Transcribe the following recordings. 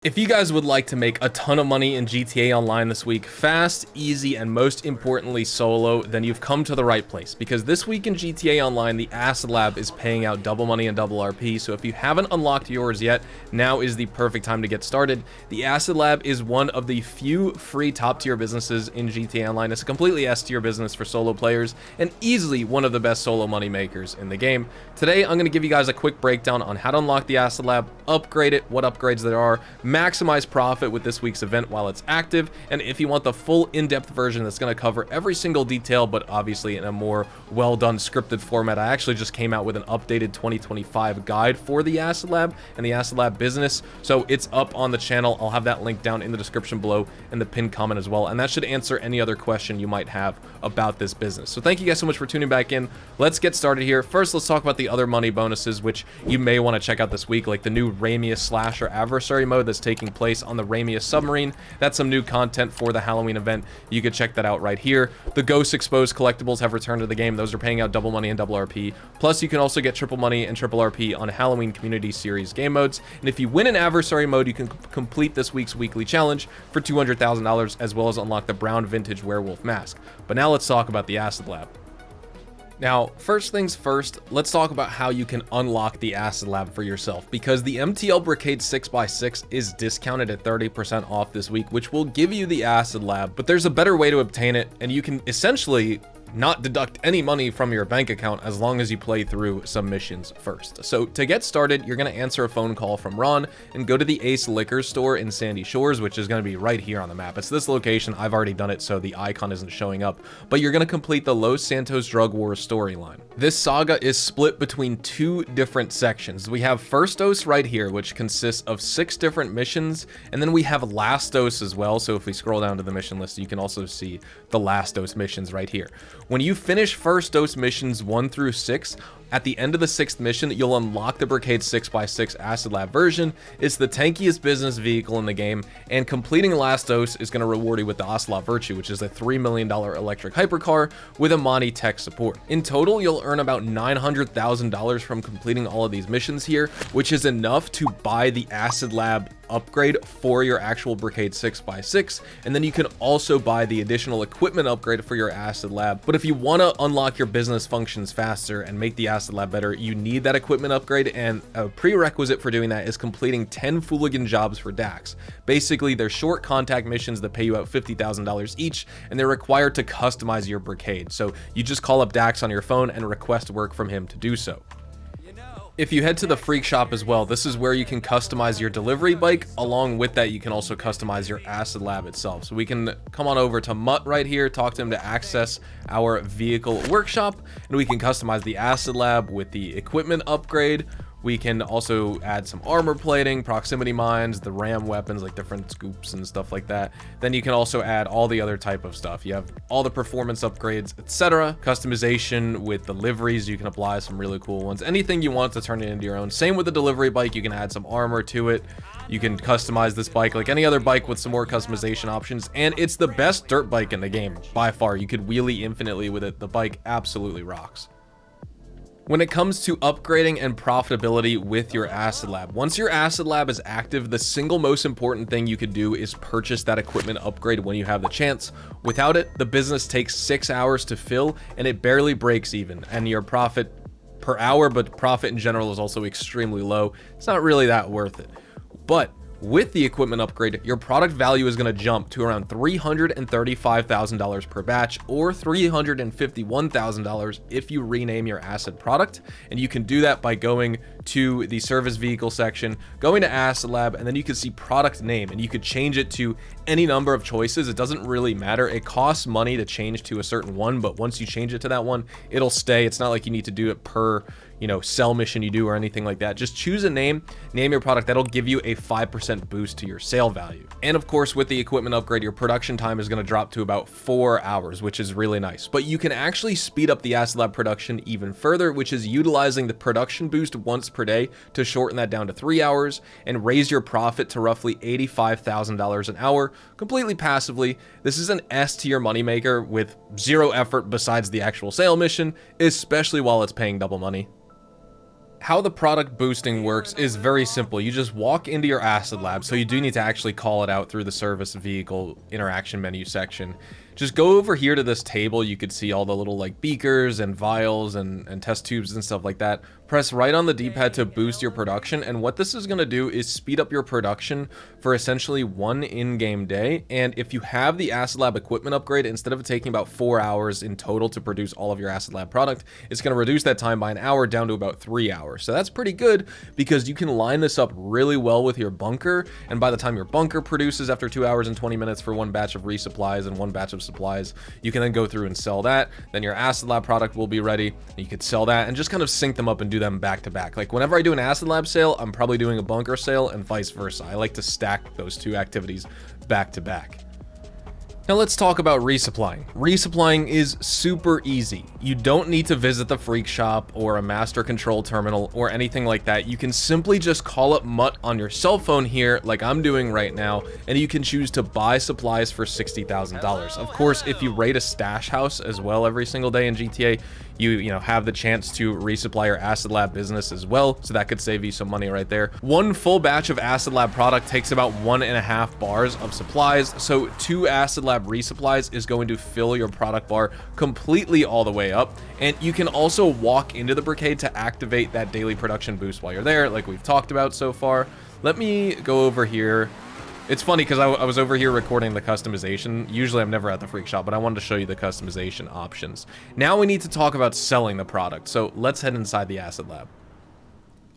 If you guys would like to make a ton of money in GTA Online this week, fast, easy, and most importantly solo, then you've come to the right place, because this week in GTA Online, the Acid Lab is paying out double money and double RP, so if you haven't unlocked yours yet, now is the perfect time to get started. The Acid Lab is one of the few free top-tier businesses in GTA Online. It's a completely S-tier business for solo players, and easily one of the best solo money makers in the game. Today, I'm going to give you guys a quick breakdown on how to unlock the Acid Lab, upgrade it, what upgrades there are, maximize profit with this week's event while it's active, and if you want the full in-depth version that's going to cover every single detail, but obviously in a more well-done scripted format. I actually just came out with an updated 2025 guide for the Acid Lab and the Acid Lab business, so it's up on the channel. I'll have that link down in the description below and the pinned comment as well, and that should answer any other question you might have about this business. So thank you guys so much for tuning back in. Let's get started here. First, let's talk about the other money bonuses, which you may want to check out this week, like the new Ramius Slasher Adversary mode that's taking place on the Ramius submarine. That's some new content for the Halloween event. You could check that out right here. The Ghost Exposed collectibles have returned to the game. Those are paying out double money and double RP. Plus, you can also get triple money and triple RP on Halloween Community Series game modes. And if you win an adversary mode, you can complete this week's weekly challenge for $200,000, as well as unlock the brown vintage werewolf mask. But now let's talk about the Acid Lab. Now, first things first, let's talk about how you can unlock the Acid Lab for yourself, because the MTL Brigade 6x6 is discounted at 30% off this week, which will give you the Acid Lab, but there's a better way to obtain it, and you can essentially not deduct any money from your bank account as long as you play through some missions first. So to get started, you're going to answer a phone call from Ron and go to the Ace Liquor store in Sandy Shores, which is going to be right here on the map. It's this location. I've already done it, so the icon isn't showing up, but you're going to complete the Los Santos Drug War storyline. This saga is split between two different sections. We have First Dose right here, which consists of 6 different missions, and then we have Last Dose as well. So if we scroll down to the mission list, you can also see the Last Dose missions right here. When you finish First Dose missions 1 through 6, at the end of the 6th mission, you'll unlock the Brigade 6x6 Acid Lab version. It's the tankiest business vehicle in the game, and completing Last Dose is going to reward you with the Ocelot Virtue, which is a $3 million electric hypercar with Amani tech support. In total, you'll earn about $900,000 from completing all of these missions here, which is enough to buy the Acid Lab upgrade for your actual Brigade 6x6, and then you can also buy the additional equipment upgrade for your Acid Lab. But if you want to unlock your business functions faster and make the Acid Lab better, you need that equipment upgrade, and a prerequisite for doing that is completing 10 Fooligan jobs for Dax. Basically, they're short contact missions that pay you out $50,000 each, and they're required to customize your Brigade. So you just call up Dax on your phone and request work from him to do so. If you head to the Freak Shop as well, this is where you can customize your delivery bike. Along with that, you can also customize your Acid Lab itself. So we can come on over to Mutt right here, talk to him to access our vehicle workshop, and we can customize the Acid Lab with the equipment upgrade. We can also add some armor plating, proximity mines, the ram weapons, like different scoops and stuff like that. Then you can also add all the other type of stuff. You have all the performance upgrades, etc. Customization with the liveries, you can apply some really cool ones. Anything you want to turn it into your own. Same with the delivery bike, you can add some armor to it. You can customize this bike like any other bike with some more customization options. And it's the best dirt bike in the game, by far. You could wheelie infinitely with it. The bike absolutely rocks. When it comes to upgrading and profitability with your Acid Lab, once your Acid Lab is active, the single most important thing you could do is purchase that equipment upgrade when you have the chance. Without it, the business takes 6 hours to fill, and it barely breaks even, and your profit per hour, but profit in general is also extremely low. It's not really that worth it. But with the equipment upgrade, your product value is going to jump to around $335,000 per batch, or $351,000 if you rename your Acid product. And you can do that by going to the service vehicle section, going to Acid Lab, and then you can see product name, and you could change it to any number of choices. It doesn't really matter. It costs money to change to a certain one, but once you change it to that one, it'll stay. It's not like you need to do it per, sell mission you do or anything like that. Just choose a name your product. That'll give you a 5% boost to your sale value. And of course, with the equipment upgrade, your production time is going to drop to about 4 hours, which is really nice. But you can actually speed up the Acid Lab production even further, which is utilizing the production boost once per day to shorten that down to 3 hours and raise your profit to roughly $85,000 an hour completely passively. This is an S tier moneymaker with zero effort besides the actual sale mission, especially while it's paying double money. How the product boosting works is very simple. You just walk into your Acid Lab, so you do need to actually call it out through the service vehicle interaction menu section. Just go over here to this table. You could see all the little like beakers and vials and test tubes and stuff like that. Press right on the D-pad to boost your production, and what this is going to do is speed up your production for essentially one in-game day. And if you have the Acid Lab equipment upgrade, instead of it taking about 4 hours in total to produce all of your Acid Lab product, it's going to reduce that time by an hour down to about 3 hours. So that's pretty good because you can line this up really well with your bunker, and by the time your bunker produces after 2 hours and 20 minutes for one batch of resupplies and one batch of supplies, you can then go through and sell that. Then your Acid Lab product will be ready. You could sell that and just kind of sync them up and do them back to back. Like whenever I do an Acid Lab sale, I'm probably doing a bunker sale and vice versa. I like to stack those two activities back to back. Now let's talk about resupplying. Resupplying is super easy. You don't need to visit the Freak Shop or a master control terminal or anything like that. You can simply just call up Mutt on your cell phone here, like I'm doing right now, and you can choose to buy supplies for $60,000. Of course, if you raid a stash house as well every single day in GTA, you have the chance to resupply your Acid Lab business as well, so that could save you some money right there. One full batch of Acid Lab product takes about 1.5 bars of supplies, so 2 Acid Lab resupplies is going to fill your product bar completely all the way up. And you can also walk into the Brigade to activate that daily production boost while you're there, like we've talked about so far. Let me go over here. It's funny because I was over here recording the customization. Usually I'm never at the Freak Shop, but I wanted to show you the customization options. Now we need to talk about selling the product, so let's head inside the Acid Lab.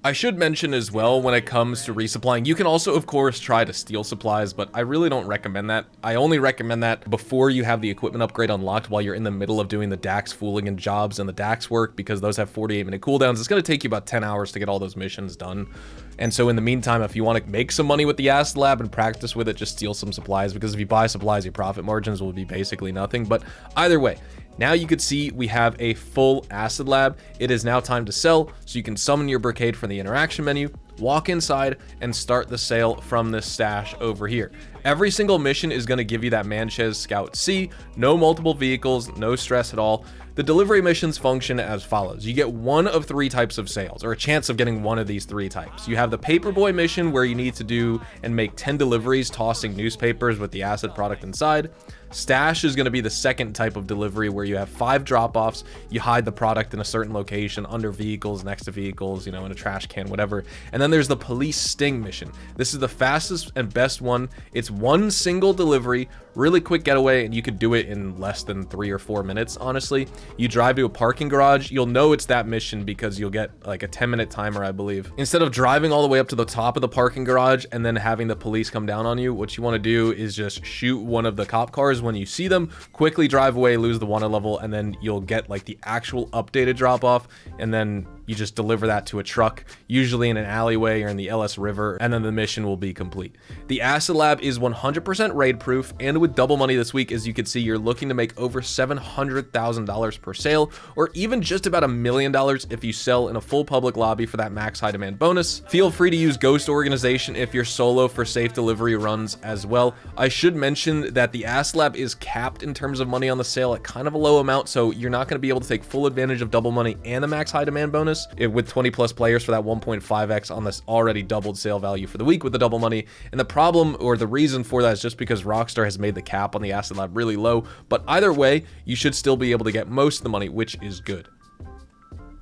I should mention as well, when it comes to resupplying, you can also, of course, try to steal supplies, but I really don't recommend that. I only recommend that before you have the equipment upgrade unlocked while you're in the middle of doing the Dax fooling and jobs and the Dax work, because those have 48-minute cooldowns. It's going to take you about 10 hours to get all those missions done. And so in the meantime, if you want to make some money with the Acid Lab and practice with it, just steal some supplies, because if you buy supplies, your profit margins will be basically nothing. But either way, now you could see we have a full Acid Lab. It is now time to sell, so you can summon your Brigade from the interaction menu, walk inside, and start the sale from this stash over here. Every single mission is going to give you that Manchez Scout C, no multiple vehicles, no stress at all. The delivery missions function as follows. You get one of 3 types of sales, or a chance of getting one of these 3 types. You have the Paperboy mission, where you need to do and make 10 deliveries tossing newspapers with the acid product inside. Stash is going to be the second type of delivery, where you have 5 drop-offs. You hide the product in a certain location, under vehicles, next to vehicles, in a trash can, whatever. And then there's the Police Sting mission. This is the fastest and best one. It's one single delivery, really quick getaway, and you could do it in less than 3 or 4 minutes, honestly. You drive to a parking garage. You'll know it's that mission because you'll get like a 10-minute timer, I believe. Instead of driving all the way up to the top of the parking garage and then having the police come down on you, what you want to do is just shoot one of the cop cars when you see them, quickly drive away, lose the wanted level, and then you'll get like the actual updated drop off, and then you just deliver that to a truck, usually in an alleyway or in the LS River, and then the mission will be complete. The Acid Lab is 100% raid proof, and with double money this week, as you can see, you're looking to make over $700,000 per sale, or even just about $1 million if you sell in a full public lobby for that max high demand bonus. Feel free to use Ghost Organization if you're solo for safe delivery runs as well. I should mention that the Acid Lab is capped in terms of money on the sale at kind of a low amount, so you're not going to be able to take full advantage of double money and the max high demand bonus with 20 plus players for that 1.5x on this already doubled sale value for the week with the double money. And the problem, or the reason for that, is just because Rockstar has made the cap on the Acid Lab really low, but either way, you should still be able to get most of the money, which is good.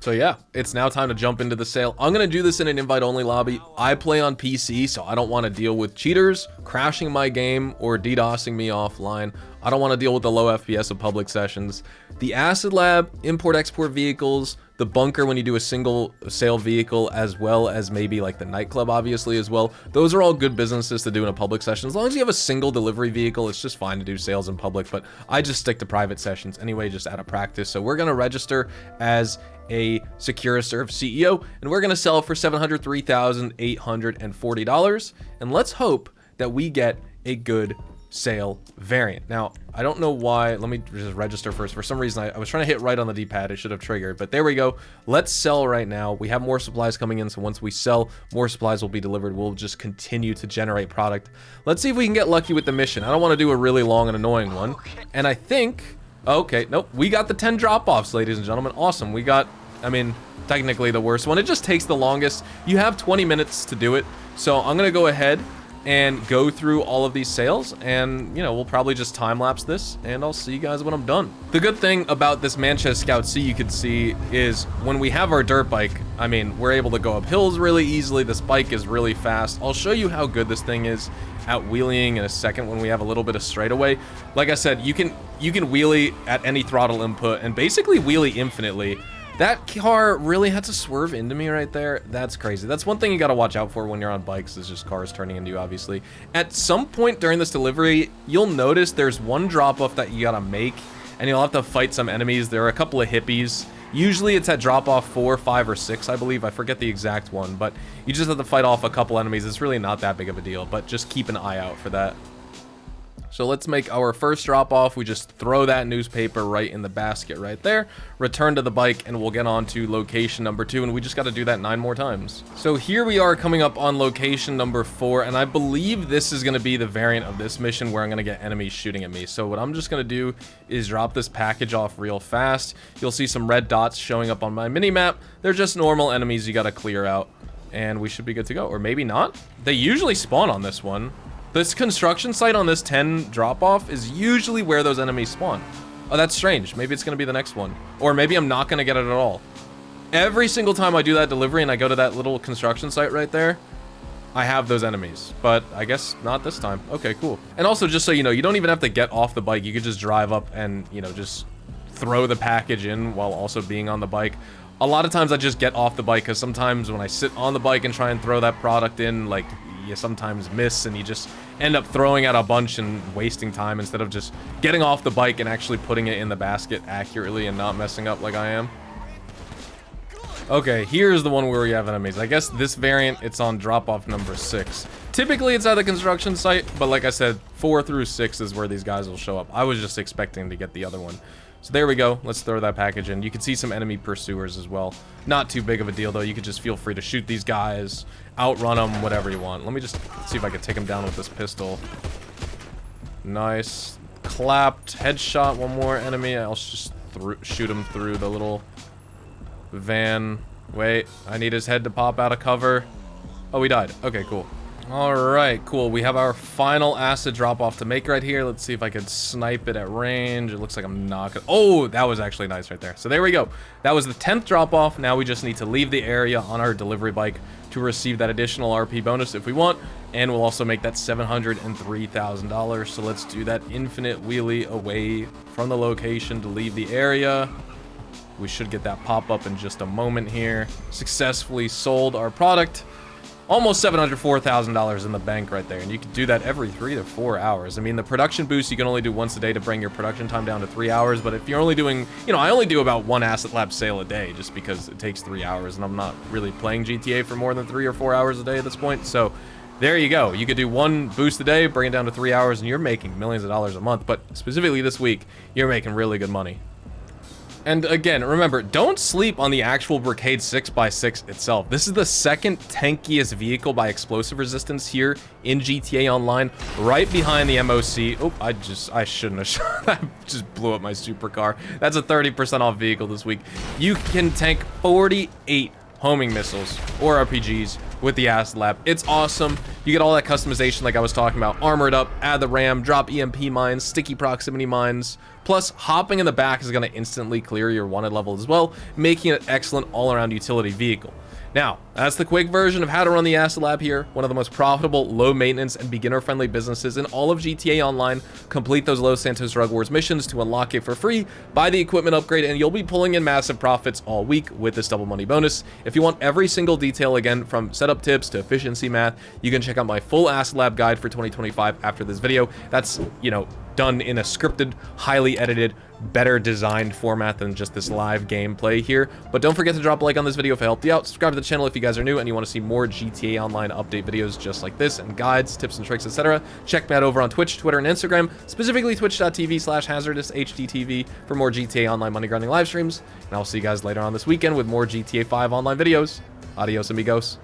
So yeah, it's now time to jump into the sale. I'm going to do this in an invite-only lobby. I play on PC, so I don't want to deal with cheaters crashing my game or DDoSing me offline. I don't want to deal with the low FPS of public sessions. The Acid Lab, import-export vehicles, the bunker when you do a single sale vehicle, as well as maybe like the nightclub obviously as well. Those are all good businesses to do in a public session. As long as you have a single delivery vehicle, it's just fine to do sales in public, but I just stick to private sessions anyway, just out of practice. So we're going to register as a SecuriServe CEO, and we're going to sell it for $703,840. And let's hope that we get a good sale variant. Now, I don't know why. Let me just register first. For some reason, I was trying to hit right on the D-pad. It should have triggered, but there we go. Let's sell right now. We have more supplies coming in, so once we sell, more supplies will be delivered. We'll just continue to generate product. Let's see if we can get lucky with the mission. I don't want to do a really long and annoying one. And I think, okay, nope, we got the 10 drop-offs, ladies and gentlemen. Awesome. We got I mean, technically the worst one. It just takes the longest. You have 20 minutes to do it. So I'm going to go ahead and go through all of these sales, and, you know, we'll probably just time-lapse this, and I'll see you guys when I'm done. The good thing about this Manchester Scout C you can see is when we have our dirt bike, I mean, we're able to go up hills really easily. This bike is really fast. I'll show you how good this thing is at wheeling in a second when we have a little bit of straightaway. Like I said, you can wheelie at any throttle input and basically wheelie infinitely. That car really had to swerve into me right there. That's crazy. That's one thing you gotta watch out for when you're on bikes, is just cars turning into you, obviously. At some point during this delivery, you'll notice there's one drop-off that you gotta make, and you'll have to fight some enemies. There are a couple of hippies. Usually it's at drop-off 4, 5, or 6, I believe. I forget the exact one, but you just have to fight off a couple enemies. It's really not that big of a deal, but just keep an eye out for that. So let's make our first drop off. We just throw that newspaper right in the basket right there, return to the bike, and we'll get on to location number 2, and we just got to do that 9 more times. So here we are coming up on location number 4, and I believe this is going to be the variant of this mission where I'm going to get enemies shooting at me. So what I'm just going to do is drop this package off real fast. You'll see some red dots showing up on my mini-map. They're just normal enemies you got to clear out, and we should be good to go. Or maybe not. They usually spawn on this one. This construction site on this 10 drop-off is usually where those enemies spawn. Oh, that's strange. Maybe it's going to be the next one. Or maybe I'm not going to get it at all. Every single time I do that delivery and I go to that little construction site right there, I have those enemies. But I guess not this time. Okay, cool. And also, just so you know, you don't even have to get off the bike. You could just drive up and, you know, just throw the package in while also being on the bike. A lot of times I just get off the bike because sometimes when I sit on the bike and try and throw that product in, like, you sometimes miss and you just end up throwing out a bunch and wasting time instead of just getting off the bike and actually putting it in the basket accurately and not messing up like I am. Okay, here's the one where we have enemies. I guess this variant, it's on drop-off number 6. Typically, it's at the construction site, but like I said, 4 through 6 is where these guys will show up. I was just expecting to get the other one. So there we go. Let's throw that package in. You can see some enemy pursuers as well. Not too big of a deal, though. You could just feel free to shoot these guys, outrun them, whatever you want. Let me just see if I can take them down with this pistol. Nice. Clapped. Headshot one more enemy. I'll just shoot him through the little van. Wait, I need his head to pop out of cover. Oh, he died. Okay, cool. Alright, cool. We have our final acid drop-off to make right here. Let's see if I can snipe it at range. It looks like I'm not gonna... Oh, that was actually nice right there. So there we go. That was the 10th drop-off. Now we just need to leave the area on our delivery bike to receive that additional RP bonus if we want. And we'll also make that $703,000. So let's do that infinite wheelie away from the location to leave the area. We should get that pop-up in just a moment here. Successfully sold our product. Almost $704,000 in the bank right there, and you can do that every 3 to 4 hours. I mean, the production boost you can only do once a day to bring your production time down to 3 hours, but if you're only doing, you know, I only do about 1 Asset Lab sale a day just because it takes 3 hours, and I'm not really playing GTA for more than 3 or 4 hours a day at this point, so there you go. You could do 1 boost a day, bring it down to 3 hours, and you're making millions of dollars a month, but specifically this week, you're making really good money. And again, remember, don't sleep on the actual Brigade 6x6 itself. This is the second tankiest vehicle by explosive resistance here in GTA Online, right behind the MOC. Oh, I shouldn't have shot. I just blew up my supercar. That's a 30% off vehicle this week. You can tank 48 homing missiles or RPGs with the Acid Lab. It's awesome. You get all that customization like I was talking about. Armored up, add the RAM, drop EMP mines, sticky proximity mines. Plus, hopping in the back is going to instantly clear your wanted level as well, making it an excellent all-around utility vehicle. Now, that's the quick version of how to run the Acid Lab here, one of the most profitable, low-maintenance, and beginner-friendly businesses in all of GTA Online. Complete those Los Santos Drug Wars missions to unlock it for free, buy the equipment upgrade, and you'll be pulling in massive profits all week with this double money bonus. If you want every single detail, again, from setup tips to efficiency math, you can check out my full Acid Lab guide for 2025 after this video. That's, you know, done in a scripted, highly edited, better designed format than just this live gameplay here. But don't forget to drop a like on this video if it helped you out. Subscribe to the channel if you guys are new and you want to see more GTA Online update videos just like this, and guides, tips and tricks, etc. Check me out over on Twitch, Twitter, and Instagram, specifically twitch.tv/hazardoushtv for more GTA Online money grinding live streams. And I'll see you guys later on this weekend with more GTA 5 Online videos. Adios, amigos.